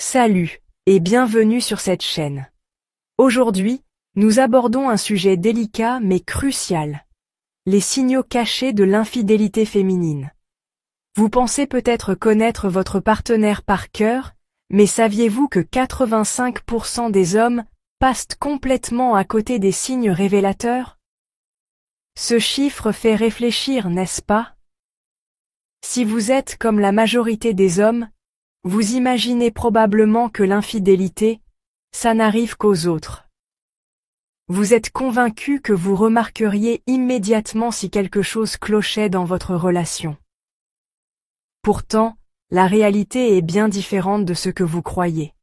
Salut et bienvenue sur cette chaîne. Aujourd'hui, nous abordons un sujet délicat mais crucial. Les signaux cachés de l'infidélité féminine. Vous pensez peut-être connaître votre partenaire par cœur, mais saviez-vous que 85% des hommes passent complètement à côté des signes révélateurs? Ce chiffre fait réfléchir, n'est-ce pas? Si vous êtes comme la majorité des hommes, vous imaginez probablement que l'infidélité, ça n'arrive qu'aux autres. Vous êtes convaincu que vous remarqueriez immédiatement si quelque chose clochait dans votre relation. Pourtant, la réalité est bien différente de ce que vous croyez.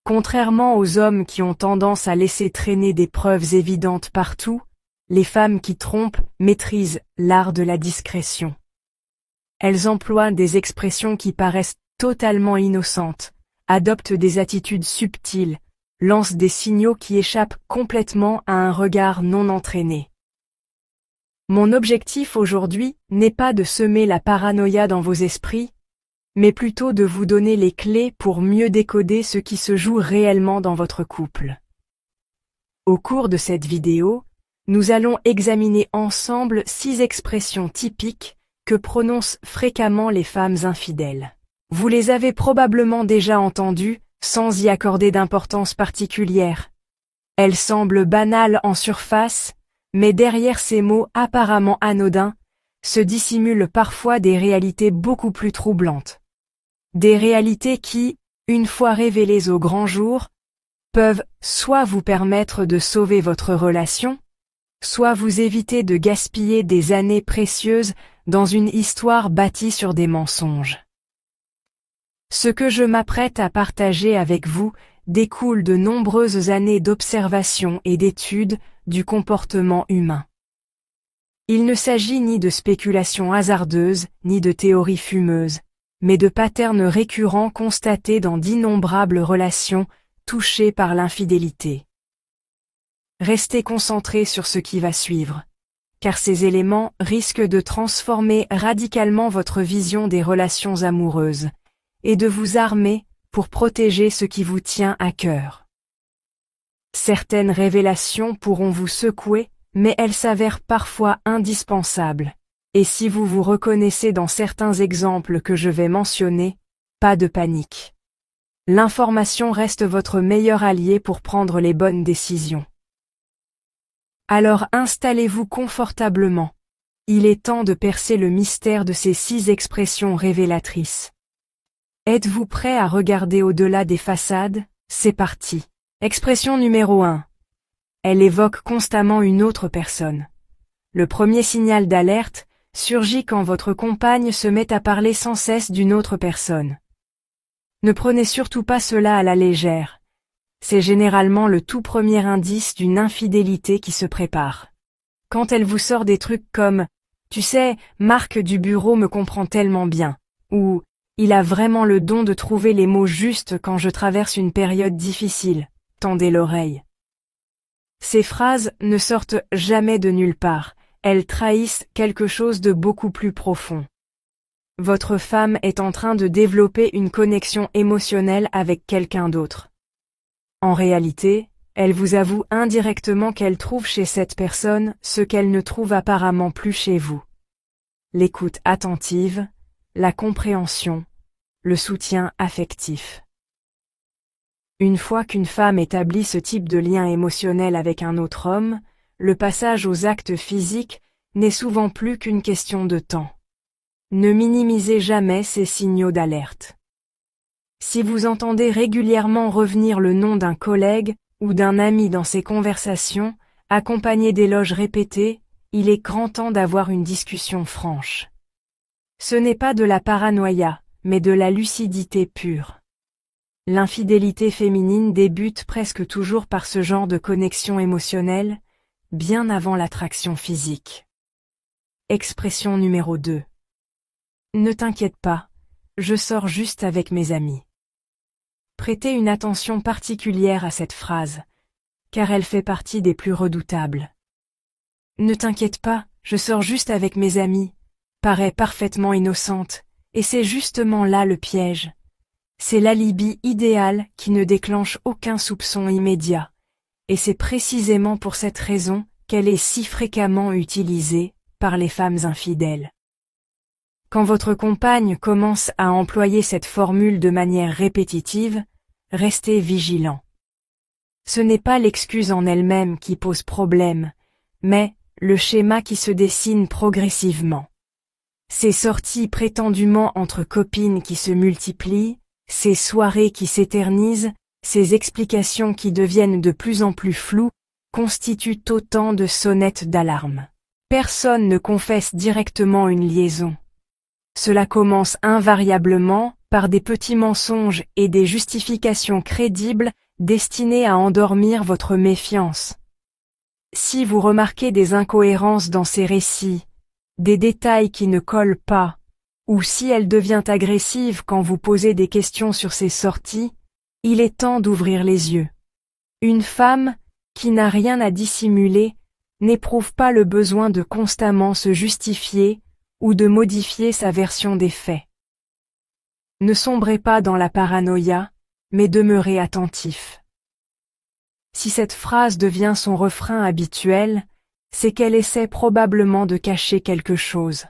Contrairement aux hommes qui ont tendance à laisser traîner des preuves évidentes partout, les femmes qui trompent maîtrisent l'art de la discrétion. Elles emploient des expressions qui paraissent totalement innocentes, adoptent des attitudes subtiles, lancent des signaux qui échappent complètement à un regard non entraîné. Mon objectif aujourd'hui n'est pas de semer la paranoïa dans vos esprits, mais plutôt de vous donner les clés pour mieux décoder ce qui se joue réellement dans votre couple. Au cours de cette vidéo, nous allons examiner ensemble 6 expressions typiques que prononcent fréquemment les femmes infidèles. Vous les avez probablement déjà entendues, sans y accorder d'importance particulière. Elles semblent banales en surface, mais derrière ces mots apparemment anodins, se dissimulent parfois des réalités beaucoup plus troublantes. Des réalités qui, une fois révélées au grand jour, peuvent soit vous permettre de sauver votre relation, soit vous éviter de gaspiller des années précieuses dans une histoire bâtie sur des mensonges. Ce que je m'apprête à partager avec vous découle de nombreuses années d'observation et d'études du comportement humain. Il ne s'agit ni de spéculations hasardeuses, ni de théories fumeuses, mais de patterns récurrents constatés dans d'innombrables relations touchées par l'infidélité. Restez concentrés sur ce qui va suivre, car ces éléments risquent de transformer radicalement votre vision des relations amoureuses, et de vous armer pour protéger ce qui vous tient à cœur. Certaines révélations pourront vous secouer, mais elles s'avèrent parfois indispensables, et si vous vous reconnaissez dans certains exemples que je vais mentionner, pas de panique. L'information reste votre meilleur allié pour prendre les bonnes décisions. Alors installez-vous confortablement. Il est temps de percer le mystère de ces 6 expressions révélatrices. Êtes-vous prêt à regarder au-delà des façades? C'est parti. Expression numéro 1. Elle évoque constamment une autre personne. Le premier signal d'alerte surgit quand votre compagne se met à parler sans cesse d'une autre personne. Ne prenez surtout pas cela à la légère. C'est généralement le tout premier indice d'une infidélité qui se prépare. Quand elle vous sort des trucs comme « Tu sais, Marc du bureau me comprend tellement bien » ou « Il a vraiment le don de trouver les mots justes quand je traverse une période difficile, tendez l'oreille ». Ces phrases ne sortent jamais de nulle part, elles trahissent quelque chose de beaucoup plus profond. Votre femme est en train de développer une connexion émotionnelle avec quelqu'un d'autre. En réalité, elle vous avoue indirectement qu'elle trouve chez cette personne ce qu'elle ne trouve apparemment plus chez vous. L'écoute attentive, la compréhension, le soutien affectif. Une fois qu'une femme établit ce type de lien émotionnel avec un autre homme, le passage aux actes physiques n'est souvent plus qu'une question de temps. Ne minimisez jamais ces signaux d'alerte. Si vous entendez régulièrement revenir le nom d'un collègue ou d'un ami dans ces conversations, accompagné d'éloges répétés, il est grand temps d'avoir une discussion franche. Ce n'est pas de la paranoïa, mais de la lucidité pure. L'infidélité féminine débute presque toujours par ce genre de connexion émotionnelle, bien avant l'attraction physique. Expression numéro 2. Ne t'inquiète pas, je sors juste avec mes amis. Prêtez une attention particulière à cette phrase, car elle fait partie des plus redoutables. Ne t'inquiète pas, je sors juste avec mes amis, paraît parfaitement innocente, et c'est justement là le piège. C'est l'alibi idéal qui ne déclenche aucun soupçon immédiat, et c'est précisément pour cette raison qu'elle est si fréquemment utilisée par les femmes infidèles. Quand votre compagne commence à employer cette formule de manière répétitive, restez vigilant. Ce n'est pas l'excuse en elle-même qui pose problème, mais le schéma qui se dessine progressivement. Ces sorties prétendument entre copines qui se multiplient, ces soirées qui s'éternisent, ces explications qui deviennent de plus en plus floues, constituent autant de sonnettes d'alarme. Personne ne confesse directement une liaison. Cela commence invariablement par des petits mensonges et des justifications crédibles destinés à endormir votre méfiance. Si vous remarquez des incohérences dans ces récits, des détails qui ne collent pas, ou si elle devient agressive quand vous posez des questions sur ses sorties, il est temps d'ouvrir les yeux. Une femme, qui n'a rien à dissimuler, n'éprouve pas le besoin de constamment se justifier ou de modifier sa version des faits. Ne sombrez pas dans la paranoïa, mais demeurez attentif. Si cette phrase devient son refrain habituel, c'est qu'elle essaie probablement de cacher quelque chose.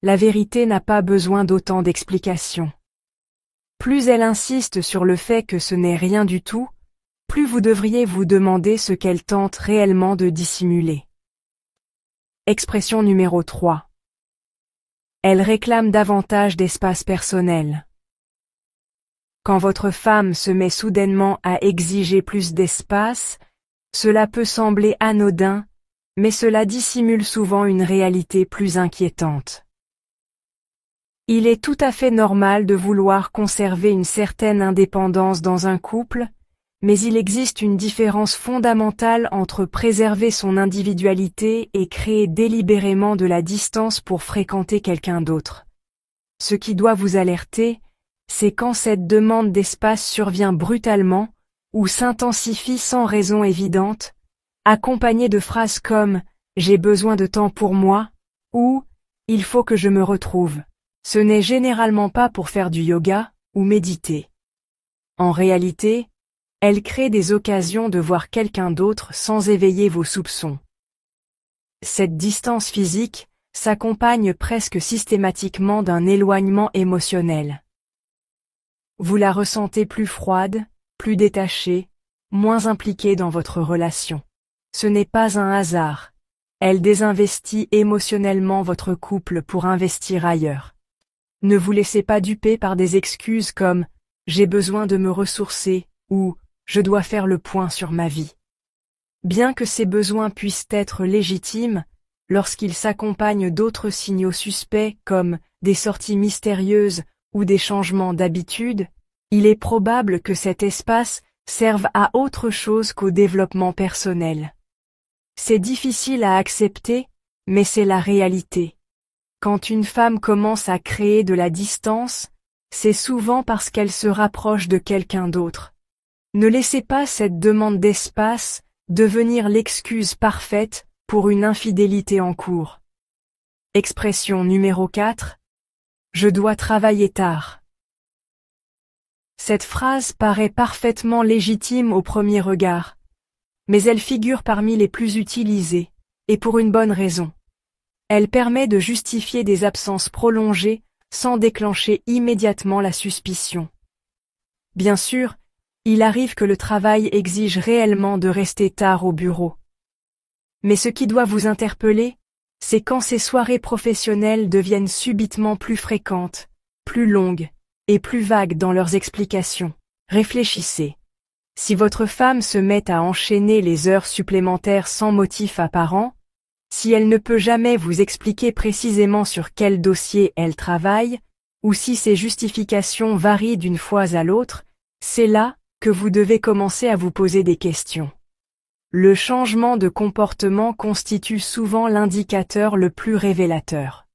La vérité n'a pas besoin d'autant d'explications. Plus elle insiste sur le fait que ce n'est rien du tout, plus vous devriez vous demander ce qu'elle tente réellement de dissimuler. Expression numéro 3. Elle réclame davantage d'espace personnel. Quand votre femme se met soudainement à exiger plus d'espace, cela peut sembler anodin, mais cela dissimule souvent une réalité plus inquiétante. Il est tout à fait normal de vouloir conserver une certaine indépendance dans un couple, mais il existe une différence fondamentale entre préserver son individualité et créer délibérément de la distance pour fréquenter quelqu'un d'autre. Ce qui doit vous alerter, c'est quand cette demande d'espace survient brutalement, ou s'intensifie sans raison évidente, accompagnée de phrases comme « j'ai besoin de temps pour moi » ou « il faut que je me retrouve ». Ce n'est généralement pas pour faire du yoga ou méditer. En réalité, elle crée des occasions de voir quelqu'un d'autre sans éveiller vos soupçons. Cette distance physique s'accompagne presque systématiquement d'un éloignement émotionnel. Vous la ressentez plus froide, plus détachée, moins impliquée dans votre relation. Ce n'est pas un hasard. Elle désinvestit émotionnellement votre couple pour investir ailleurs. Ne vous laissez pas duper par des excuses comme « j'ai besoin de me ressourcer » ou « je dois faire le point sur ma vie ». Bien que ces besoins puissent être légitimes, lorsqu'ils s'accompagnent d'autres signaux suspects comme des sorties mystérieuses ou des changements d'habitude, il est probable que cet espace serve à autre chose qu'au développement personnel. C'est difficile à accepter, mais c'est la réalité. Quand une femme commence à créer de la distance, c'est souvent parce qu'elle se rapproche de quelqu'un d'autre. Ne laissez pas cette demande d'espace devenir l'excuse parfaite pour une infidélité en cours. Expression numéro 4. Je dois travailler tard. Cette phrase paraît parfaitement légitime au premier regard, mais elle figure parmi les plus utilisées, et pour une bonne raison. Elle permet de justifier des absences prolongées sans déclencher immédiatement la suspicion. Bien sûr, il arrive que le travail exige réellement de rester tard au bureau. Mais ce qui doit vous interpeller, c'est quand ces soirées professionnelles deviennent subitement plus fréquentes, plus longues et plus vagues dans leurs explications. Réfléchissez. Si votre femme se met à enchaîner les heures supplémentaires sans motif apparent, si elle ne peut jamais vous expliquer précisément sur quel dossier elle travaille, ou si ses justifications varient d'une fois à l'autre, c'est là que vous devez commencer à vous poser des questions. Le changement de comportement constitue souvent l'indicateur le plus révélateur.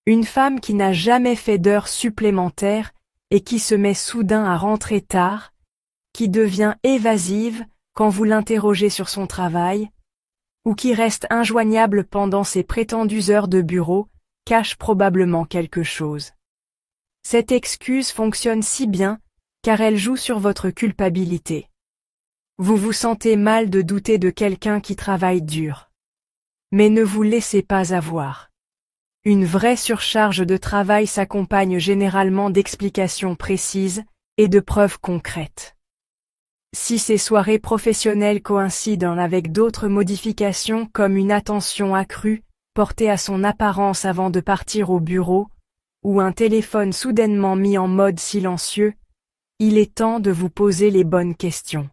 Une femme qui n'a jamais fait d'heures supplémentaires et qui se met soudain à rentrer tard, qui devient évasive quand vous l'interrogez sur son travail, ou qui reste injoignable pendant ses prétendues heures de bureau, cache probablement quelque chose. Cette excuse fonctionne si bien, car elle joue sur votre culpabilité. Vous vous sentez mal de douter de quelqu'un qui travaille dur. Mais ne vous laissez pas avoir. Une vraie surcharge de travail s'accompagne généralement d'explications précises et de preuves concrètes. Si ces soirées professionnelles coïncident avec d'autres modifications comme une attention accrue, portée à son apparence avant de partir au bureau, ou un téléphone soudainement mis en mode silencieux, il est temps de vous poser les bonnes questions.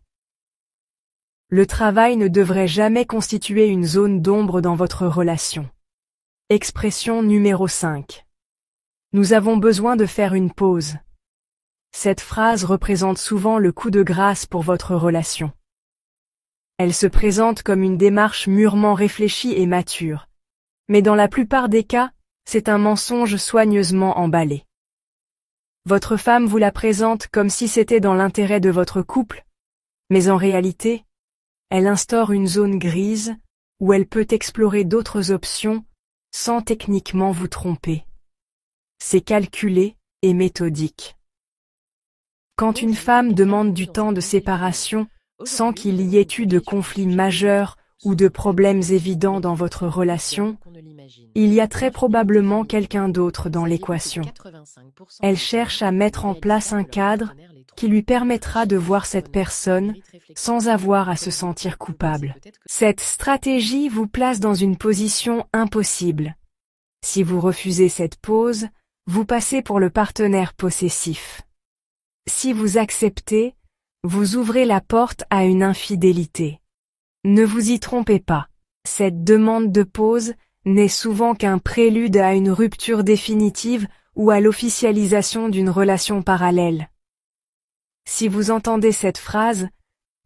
Le travail ne devrait jamais constituer une zone d'ombre dans votre relation. Expression numéro 5. Nous avons besoin de faire une pause. Cette phrase représente souvent le coup de grâce pour votre relation. Elle se présente comme une démarche mûrement réfléchie et mature. Mais dans la plupart des cas, c'est un mensonge soigneusement emballé. Votre femme vous la présente comme si c'était dans l'intérêt de votre couple, mais en réalité, elle instaure une zone grise où elle peut explorer d'autres options sans techniquement vous tromper. C'est calculé et méthodique. Quand une femme demande du temps de séparation sans qu'il y ait eu de conflit majeur ou de problèmes évidents dans votre relation, il y a très probablement quelqu'un d'autre dans l'équation. Elle cherche à mettre en place un cadre qui lui permettra de voir cette personne sans avoir à se sentir coupable. Cette stratégie vous place dans une position impossible. Si vous refusez cette pause, vous passez pour le partenaire possessif. Si vous acceptez, vous ouvrez la porte à une infidélité. Ne vous y trompez pas, cette demande de pause n'est souvent qu'un prélude à une rupture définitive ou à l'officialisation d'une relation parallèle. Si vous entendez cette phrase,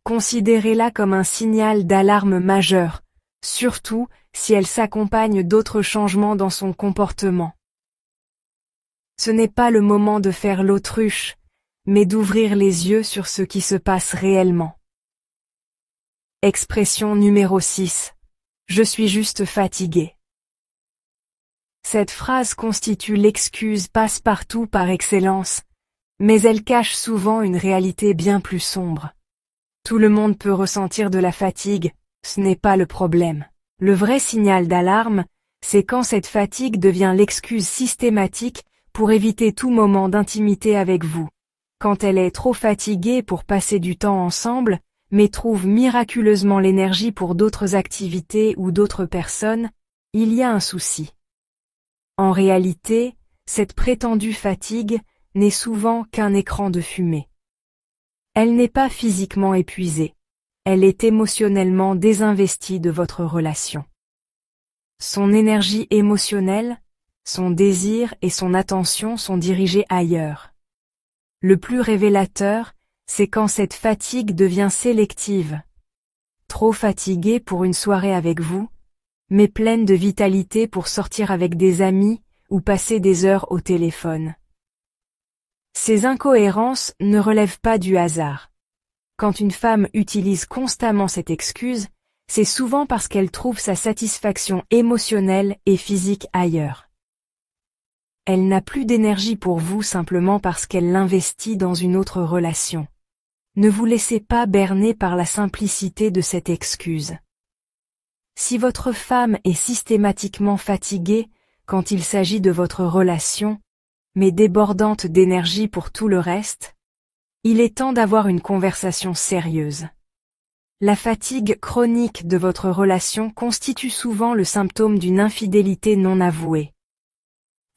considérez-la comme un signal d'alarme majeur, surtout si elle s'accompagne d'autres changements dans son comportement. Ce n'est pas le moment de faire l'autruche, mais d'ouvrir les yeux sur ce qui se passe réellement. Expression numéro 6. Je suis juste fatigué. Cette phrase constitue l'excuse passe-partout par excellence, mais elle cache souvent une réalité bien plus sombre. Tout le monde peut ressentir de la fatigue, ce n'est pas le problème. Le vrai signal d'alarme, c'est quand cette fatigue devient l'excuse systématique pour éviter tout moment d'intimité avec vous. Quand elle est trop fatiguée pour passer du temps ensemble, mais trouve miraculeusement l'énergie pour d'autres activités ou d'autres personnes, il y a un souci. En réalité, cette prétendue fatigue n'est souvent qu'un écran de fumée. Elle n'est pas physiquement épuisée, elle est émotionnellement désinvestie de votre relation. Son énergie émotionnelle, son désir et son attention sont dirigés ailleurs. Le plus révélateur, c'est quand cette fatigue devient sélective. Trop fatiguée pour une soirée avec vous, mais pleine de vitalité pour sortir avec des amis ou passer des heures au téléphone. Ces incohérences ne relèvent pas du hasard. Quand une femme utilise constamment cette excuse, c'est souvent parce qu'elle trouve sa satisfaction émotionnelle et physique ailleurs. Elle n'a plus d'énergie pour vous simplement parce qu'elle l'investit dans une autre relation. Ne vous laissez pas berner par la simplicité de cette excuse. Si votre femme est systématiquement fatiguée quand il s'agit de votre relation, mais débordante d'énergie pour tout le reste, il est temps d'avoir une conversation sérieuse. La fatigue chronique de votre relation constitue souvent le symptôme d'une infidélité non avouée.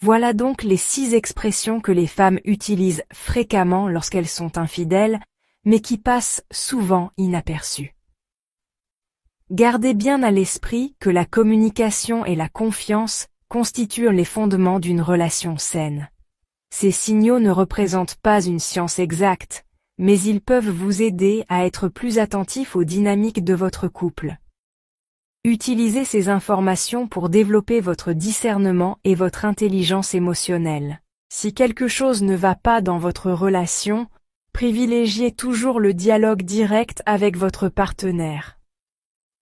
Voilà donc les 6 expressions que les femmes utilisent fréquemment lorsqu'elles sont infidèles, mais qui passent souvent inaperçues. Gardez bien à l'esprit que la communication et la confiance constituent les fondements d'une relation saine. Ces signaux ne représentent pas une science exacte, mais ils peuvent vous aider à être plus attentif aux dynamiques de votre couple. Utilisez ces informations pour développer votre discernement et votre intelligence émotionnelle. Si quelque chose ne va pas dans votre relation, privilégiez toujours le dialogue direct avec votre partenaire.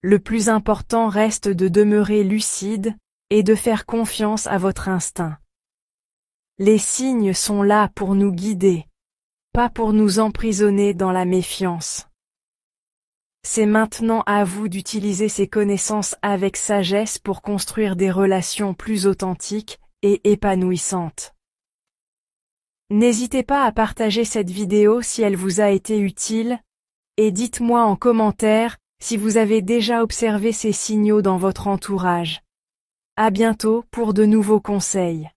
Le plus important reste de demeurer lucide et de faire confiance à votre instinct. Les signes sont là pour nous guider, pas pour nous emprisonner dans la méfiance. C'est maintenant à vous d'utiliser ces connaissances avec sagesse pour construire des relations plus authentiques et épanouissantes. N'hésitez pas à partager cette vidéo si elle vous a été utile, et dites-moi en commentaire si vous avez déjà observé ces signaux dans votre entourage. À bientôt pour de nouveaux conseils.